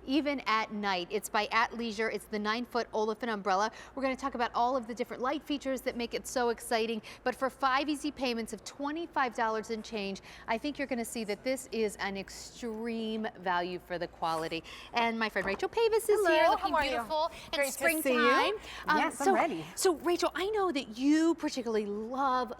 even at night. It's by ATLeisure. It's the 9-foot olefin umbrella. We're going to talk about all of the different light features that make it so exciting. But for 5 easy payments of $25 and change, I think you're going to see that this is an extreme value for the quality. And my friend Rachel Pavis is here, looking beautiful and springtime. Yes, I'm ready. So Rachel, I know that you particularly love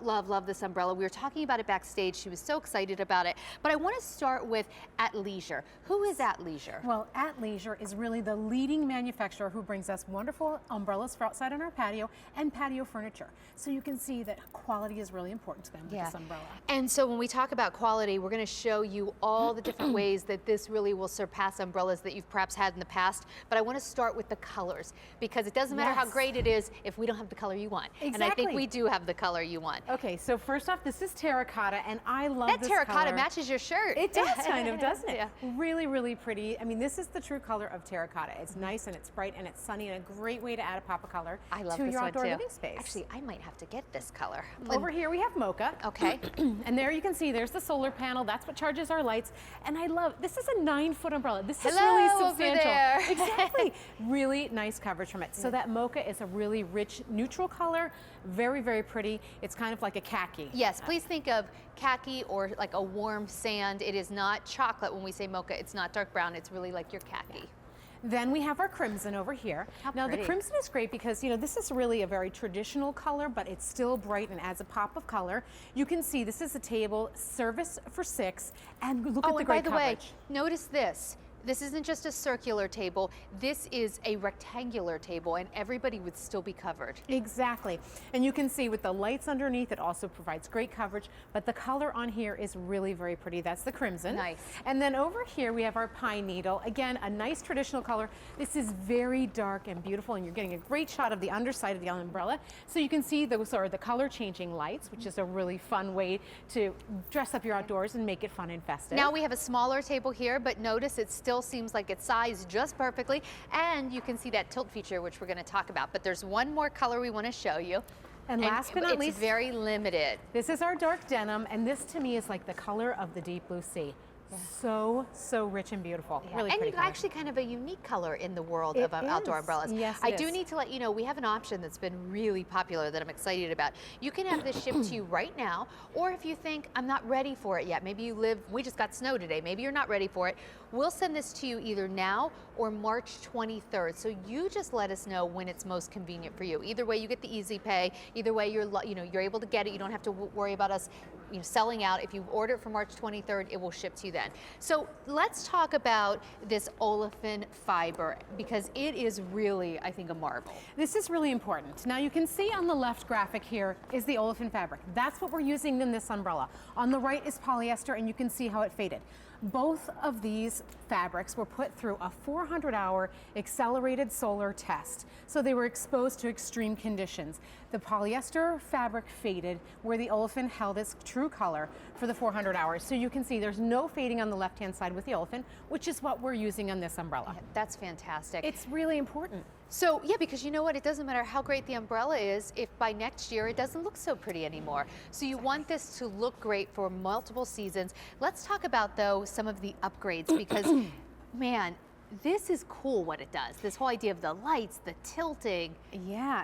this umbrella. We were talking about it backstage. She was so excited about it. But I want to start with ATLeisure. Who is ATLeisure? Well, ATLeisure is really the leading manufacturer who brings us wonderful umbrellas for outside on our patio and patio furniture. So you can see that quality is really important to them with this umbrella. And so when we talk about quality, we're going to show you all the different ways that this really will surpass umbrellas that you've perhaps had in the past. But I want to start with the colors, because it doesn't matter how great it is if we don't have the color you want. Exactly. And I think we do have the color you want. Okay, so first off, this is terracotta, and I love this color. That terracotta matches your shirt. It does kind of, doesn't it? Yeah. Really, really pretty. I mean, this is the true color of terracotta. It's nice and it's bright and it's sunny, and a great way to add a pop of color to your outdoor living space. Actually, I might have to get this color. Over here we have mocha. Okay. And there you can see there's the solar panel. That's what charges our lights. And I love, this is a 9-foot umbrella. This is really substantial. Over there. Exactly. Really nice coverage from it. So that mocha is a really rich, neutral color. Very, very pretty. It's kind of like a khaki. Yes, please think of khaki or like a warm sand. It is not chocolate when we say mocha. It's not dark brown. It's really like your khaki. Then we have our crimson over here. Now the crimson is great because, you know, this is really a very traditional color, but it's still bright and adds a pop of color. You can see this is a table, service for 6, and look at the great coverage. By the way, notice this. This isn't just a circular table. This is a rectangular table, and everybody would still be covered. Exactly. And you can see with the lights underneath, it also provides great coverage, but the color on here is really very pretty. That's the crimson. Nice. And then over here, we have our pine needle. Again, a nice traditional color. This is very dark and beautiful, and you're getting a great shot of the underside of the umbrella. So you can see those are the color changing lights, which is a really fun way to dress up your outdoors and make it fun and festive. Now we have a smaller table here, but notice it's still seems like it's sized just perfectly, and you can see that tilt feature, which we're going to talk about. But there's one more color we want to show you. And last but not least, it's very limited. This is our dark denim, and this to me is like the color of the deep blue sea. So rich and beautiful. Yeah. Really and pretty you actually kind of a unique color in the world of outdoor umbrellas. Yes, I do need to let you know we have an option that's been really popular that I'm excited about. You can have this shipped to you right now, or if you think I'm not ready for it yet, maybe you live, we just got snow today, maybe you're not ready for it, we'll send this to you either now or March 23rd. So you just let us know when it's most convenient for you. Either way, you get the easy pay. Either way, you're able to get it. You don't have to worry about us selling out. If you order it for March 23rd, it will ship to you then. So let's talk about this olefin fiber, because it is really, I think, a marvel. This is really important. Now you can see on the left graphic here is the olefin fabric. That's what we're using in this umbrella. On the right is polyester, and you can see how it faded. Both of these fabrics were put through a 400-hour accelerated solar test. So they were exposed to extreme conditions. The polyester fabric faded where the olefin held its true color for the 400 hours. So you can see there's no fading on the left-hand side with the olefin, which is what we're using on this umbrella. Yeah, that's fantastic. It's really important. So yeah, because you know what, it doesn't matter how great the umbrella is if by next year it doesn't look so pretty anymore. So you want this to look great for multiple seasons. Let's talk about, though, some of the upgrades, because man, this is cool what it does. This whole idea of the lights, the tilting,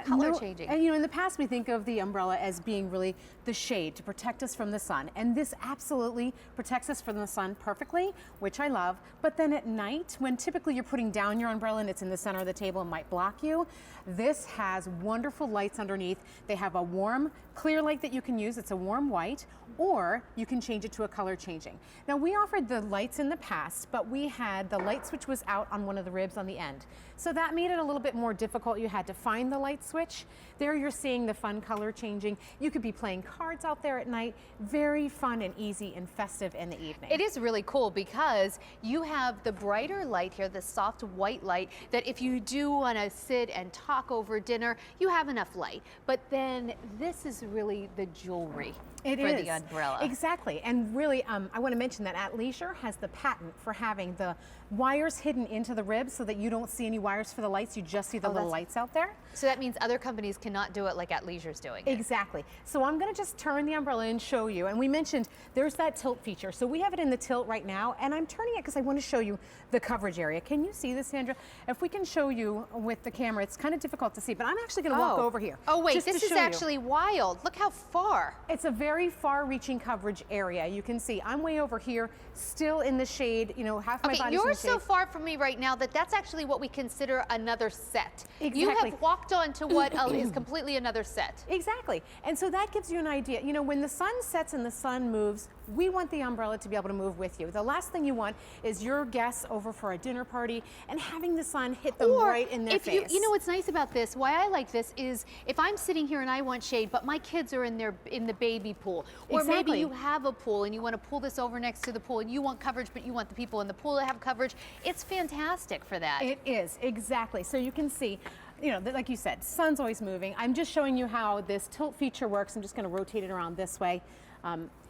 color changing. And in the past we think of the umbrella as being really the shade to protect us from the sun. And this absolutely protects us from the sun perfectly, which I love. But then at night, when typically you're putting down your umbrella and it's in the center of the table and might block you, this has wonderful lights underneath. They have a warm, clear light that you can use. It's a warm white, or you can change it to a color changing. Now we offered the lights in the past, but we had the light switch was out on one of the ribs on the end. So that made it a little bit more difficult. You had to find the light switch. There you're seeing the fun color changing. You could be playing cards out there at night. Very fun and easy and festive in the evening. It is really cool because you have the brighter light here, the soft white light, that if you do want to sit and talk over dinner, you have enough light. But then this is really the jewelry. for the umbrella. Exactly. And really, I want to mention that ATLeisure has the patent for having the wires hidden into the ribs so that you don't see any wires for the lights. You just see the little lights out there. So that means other companies cannot do it like ATLeisure's doing it. Exactly. So I'm going to just turn the umbrella and show you. And we mentioned there's that tilt feature. So we have it in the tilt right now, and I'm turning it because I want to show you the coverage area. Can you see this, Sandra? If we can show you with the camera, it's kind of difficult to see, but I'm actually going to walk over here. Oh wait, this is actually wild. Look how far. It's a very far-reaching coverage area. You can see I'm way over here, still in the shade. You know, half my body's in the shade. You're so far from me right now that that's actually what we consider another set. Exactly. You have walked onto what is completely another set. Exactly. And so that gives you an idea. You know, when the sun sets and the sun moves, we want the umbrella to be able to move with you. The last thing you want is your guests over for a dinner party and having the sun hit them right in their face. You know what's nice about this, why I like this is if I'm sitting here and I want shade, but my kids are in the baby pool, or maybe you have a pool and you want to pull this over next to the pool and you want coverage, but you want the people in the pool to have coverage. It's fantastic for that. It is, exactly. So you can see, you know, like you said, sun's always moving. I'm just showing you how this tilt feature works. I'm just going to rotate it around this way.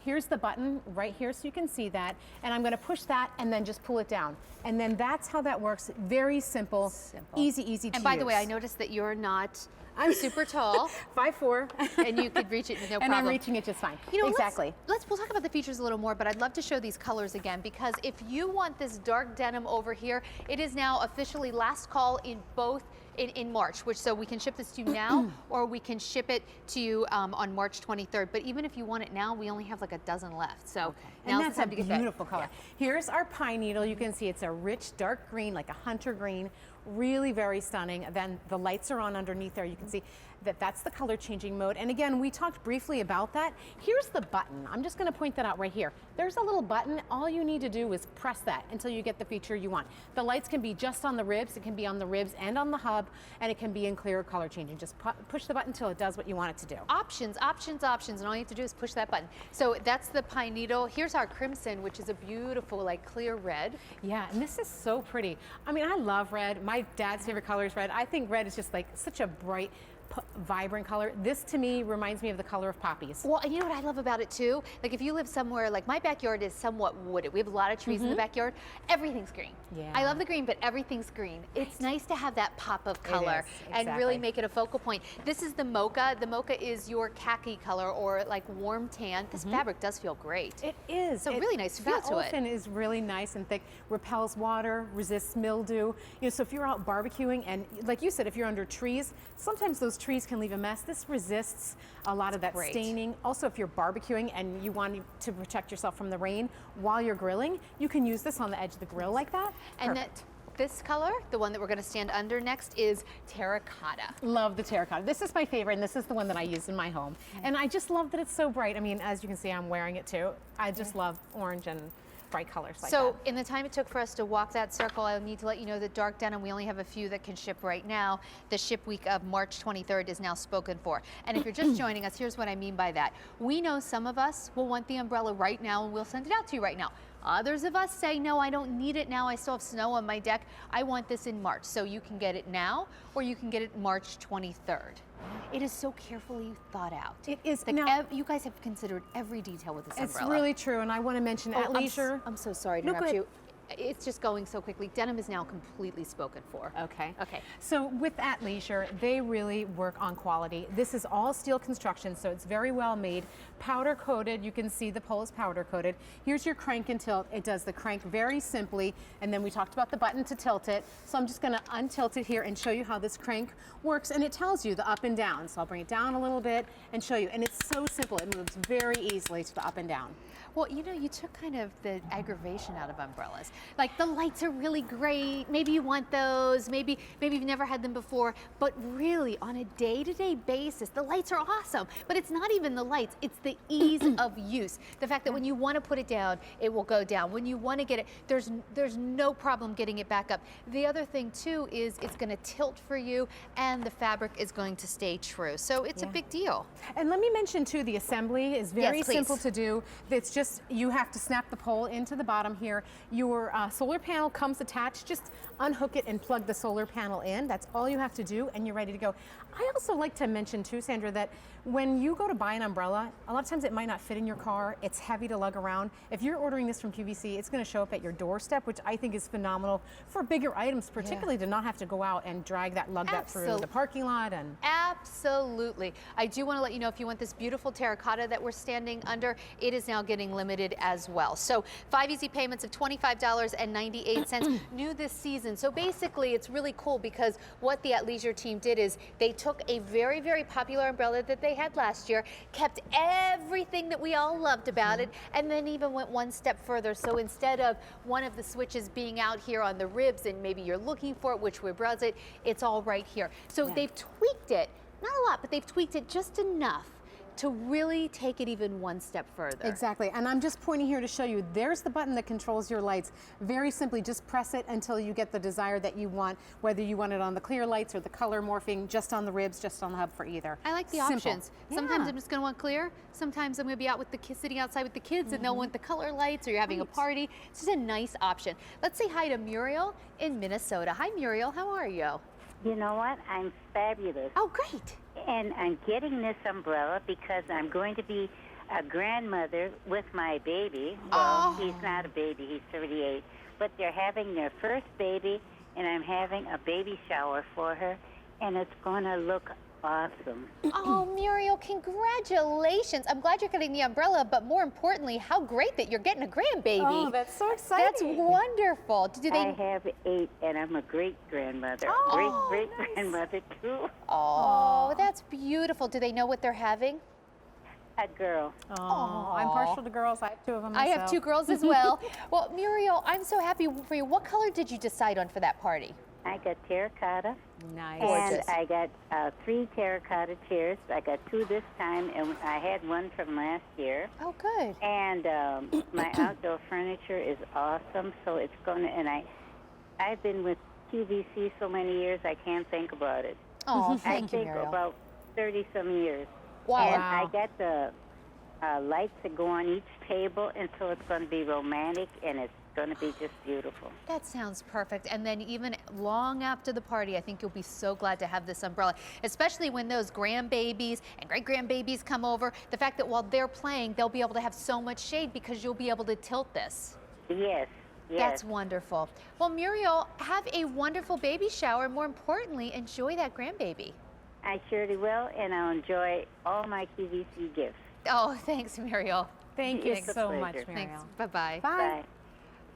Here's the button right here so you can see that, and I'm going to push that and then just pull it down. And then that's how that works. Very simple. Easy to use. And by the way, I noticed that you're not super tall. 5'4". And you could reach it no problem. And I'm reaching it just fine. You know, exactly. We'll talk about the features a little more, but I'd love to show these colors again, because if you want this dark denim over here, it is now officially last call in both in March, so we can ship this to you now, or we can ship it to you on March 23rd. But even if you want it now, we only have like a dozen left. So and that's a beautiful color. Here's our pine needle. You can see it's a rich dark green, like a hunter green, really very stunning. Then the lights are on underneath there. You can see that that's the color changing mode. And again, we talked briefly about that. Here's the button. I'm just going to point that out right here. There's a little button. All you need to do is press that until you get the feature you want. The lights can be just on the ribs. It can be on the ribs and on the hub, and it can be in clear color changing. Just push the button until it does what you want it to do. Options, options, options, and all you have to do is push that button. So that's the pine needle. Here's our crimson, which is a beautiful, like, clear red. Yeah, and this is so pretty. I mean, I love red. My dad's favorite color is red. I think red is just like such a bright, vibrant color. This to me reminds me of the color of poppies. Well, you know what I love about it too? Like if you live somewhere, like my backyard is somewhat wooded. We have a lot of trees in the backyard. Everything's green. Yeah. I love the green, but everything's green. It's nice to have that pop of color and really make it a focal point. This is the mocha. The mocha is your khaki color or like warm tan. This fabric does feel great. It is. It's a really nice feel to it. Olefin is really nice and thick, repels water, resists mildew. You know, so if you're out barbecuing and like you said, if you're under trees, sometimes those trees can leave a mess. This resists a lot of that staining. Also, if you're barbecuing and you want to protect yourself from the rain while you're grilling, you can use this on the edge of the grill like that. And this color, the one that we're going to stand under next, is terracotta. Love the terracotta. This is my favorite, and this is the one that I use in my home. And I just love that it's so bright. I mean, as you can see, I'm wearing it too. I just love orange and bright colors like that. So in the time it took for us to walk that circle, I need to let you know that dark denim, we only have a few that can ship right now. The ship week of March 23rd is now spoken for. And if you're just joining us, here's what I mean by that. We know some of us will want the umbrella right now and we'll send it out to you right now. Others of us say, no, I don't need it now. I still have snow on my deck. I want this in March. So you can get it now, or you can get it March 23rd. It is so carefully thought out. It is. Like now, you guys have considered every detail with this umbrella. It's really true, and I want to mention ATLeisure. I'm so sorry to interrupt you. It's just going so quickly. Denim is now completely spoken for. Okay. Okay. So with ATLeisure, they really work on quality. This is all steel construction, so it's very well made. Powder coated. You can see the pole is powder coated. Here's your crank and tilt. It does the crank very simply, and then we talked about the button to tilt it. So I'm just going to untilt it here and show you how this crank works, and it tells you the up and down. So I'll bring it down a little bit and show you, and it's so simple. It moves very easily to the up and down. Well, you know, you took kind of the aggravation out of umbrellas. Like the lights are really great. Maybe you want those. Maybe you've never had them before. But really, on a day-to-day basis, the lights are awesome. But it's not even the lights. It's the ease of use. The fact that when you want to put it down, it will go down. When you want to get it, there's no problem getting it back up. The other thing too is it's going to tilt for you, and the fabric is going to stay true. So it's a big deal. And let me mention too, the assembly is very simple to do. It's just, you have to snap the pole into the bottom here. Your your solar panel comes attached. Just unhook it and plug the solar panel in. That's all you have to do, and you're ready to go. I also like to mention too, Sandra, that when you go to buy an umbrella, a lot of times it might not fit in your car. It's heavy to lug around. If you're ordering this from QVC, it's going to show up at your doorstep, which I think is phenomenal for bigger items, particularly to not have to go out and drag that, lug that through the parking lot. And absolutely. I do want to let you know, if you want this beautiful terracotta that we're standing under, it is now getting limited as well. So 5 easy payments of $25.98 new this season. So basically it's really cool because what the ATLeisure team did is they took a very, very popular umbrella that they had last year, kept everything that we all loved about it, and then even went one step further. So instead of one of the switches being out here on the ribs and maybe you're looking for it, which rib was it, it's all right here. So they've tweaked it, not a lot, but they've tweaked it just enough to really take it even one step further. Exactly, and I'm just pointing here to show you, there's the button that controls your lights. Very simply, just press it until you get the desire that you want, whether you want it on the clear lights or the color morphing, just on the ribs, just on the hub for either. I like the options. Sometimes I'm just gonna want clear, sometimes I'm gonna be out with the kids, sitting outside with the kids and they'll want the color lights, or you're having a party. It's just a nice option. Let's say hi to Muriel in Minnesota. Hi Muriel, how are you? You know what? I'm fabulous. Oh, great. And I'm getting this umbrella because I'm going to be a grandmother with my baby. Well, he's not a baby, he's 38. But they're having their first baby, and I'm having a baby shower for her, and it's going to look awesome. Oh, Muriel, congratulations. I'm glad you're getting the umbrella, but more importantly, how great that you're getting a grandbaby. Oh, that's so exciting. That's wonderful. Do they... I have 8, and I'm a great-grandmother. Great-great-grandmother, too. Oh, that's beautiful. Do they know what they're having? A girl. Oh, I'm partial to girls. I have 2 of them myself. I have 2 girls as well. Well, Muriel, I'm so happy for you. What color did you decide on for that party? I got terracotta. Nice. And I got 3 terracotta chairs. I got 2 this time, and I had 1 from last year. Oh, good. And my outdoor furniture is awesome, so it's going to, and I've been with QVC so many years, I can't think about it. Oh, thank you, I think Muriel. about 30-some years. Wow. And I got the lights that go on each table, and so it's going to be romantic, and it's going to be just beautiful. That sounds perfect. And then even long after the party, I think you'll be so glad to have this umbrella, especially when those grandbabies and great-grandbabies come over. The fact that while they're playing, they'll be able to have so much shade because you'll be able to tilt this. Yes. That's wonderful. Well, Muriel, have a wonderful baby shower. More importantly, enjoy that grandbaby. I surely will, and I'll enjoy all my QVC gifts. Oh, thanks, Muriel. Thank you It's a so pleasure. much, Muriel. Thanks. Bye-bye. Bye. Bye.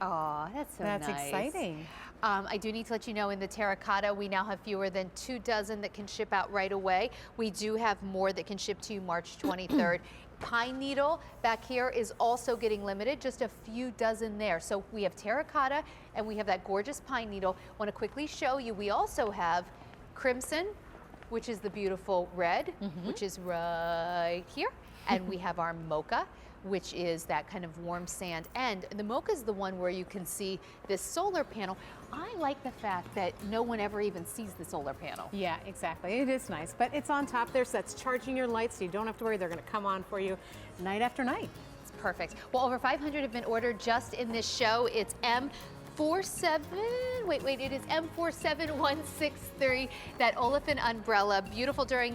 Oh, that's so That's nice. exciting. I do need to let you know, in the terracotta, we now have fewer than 2 dozen that can ship out right away. We do have more that can ship to you March 23rd. Pine needle back here is also getting limited, just a few dozen there. So we have terracotta and we have that gorgeous pine needle. Want to quickly show you, we also have crimson, which is the beautiful red, which is right here. And we have our mocha, which is that kind of warm sand. And the mocha is the one where you can see this solar panel. I like the fact that no one ever even sees the solar panel. Yeah, exactly. It is nice, but it's on top there, so that's charging your lights, so you don't have to worry. They're going to come on for you night after night. It's perfect. Well, over 500 have been ordered just in this show. It's it is M47163, that Olefin umbrella, beautiful during